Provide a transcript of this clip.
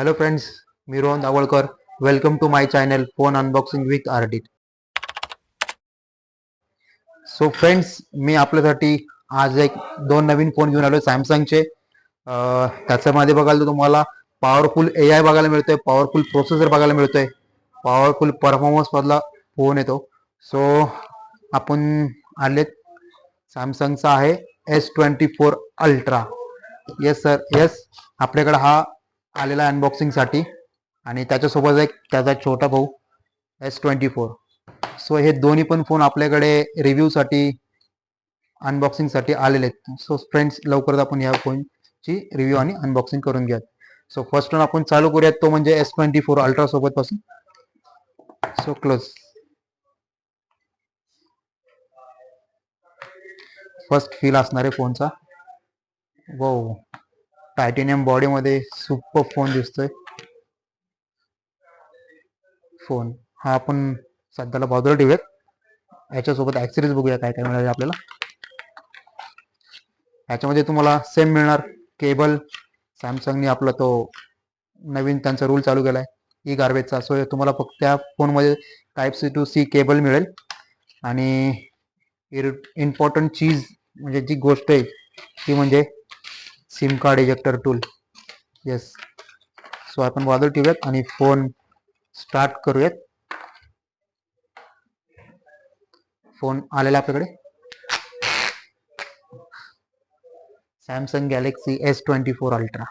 Hello friends, मी Rohan Dawalkar. Welcome to my channel phone unboxing with RD. So friends, मी आपल्यासाठी आज दोन नवीन फोन घेऊन आलो सॅमसंगचे. त्याच्यामध्ये बघायला तुम्हाला पॉवरफुल AI बघायला मिळतोय, पॉवरफुल प्रोसेसर बघायला मिळतोय, पॉवरफुल परफॉर्मन्स मधला फोन येतो. सो आपण आलेत, सॅमसंगचा आहे S24 ultra. Yes sir, yes. आपल्याकडे हा आलेला अनबॉक्सिंग साठी आणि त्याच्यासोबत एक त्याचा छोटा भाऊ S24. सो हे दोन्ही पण फोन आपल्याकडे रिव्ह्यू साठी, अनबॉक्सिंग साठी आलेले आहेत. सो फ्रेंड्स, लवकरच आपण या फोनची रिव्ह्यू आणि अनबॉक्सिंग करून घ्या. सो फर्स्ट वन आपण चालू करूयात, तो म्हणजे S24 अल्ट्रा सोबत पासून. So close. फर्स्ट फील असणार आहे फोनचा. वो, टायटेनियम बॉडी मध्ये सुपर फोन दिसतोय. फोन हा आपण सध्याला बाजूला ठेवूयात. याच्यासोबत ऍक्सेसरीज बघूया काय काय मिळाले आपल्याला. याच्यामध्ये तुम्हाला सेम मिळणार केबल. सॅमसंगने आपला तो नवीन त्यांचा रूल चालू केलाय ई गार्बेजचा. सो तुम्हाला फक्त त्या फोनमध्ये Type-C to C केबल मिळेल. आणि इम्पॉर्टंट चीज म्हणजे जी गोष्ट आहे ती म्हणजे SIM card ejector tool. Yes. So आपण बाजूला ठेवूयात आणि फोन स्टार्ट करूयात. फोन आलेला आपल्याकडे सॅमसंग गॅलेक्सी S24 अल्ट्रा.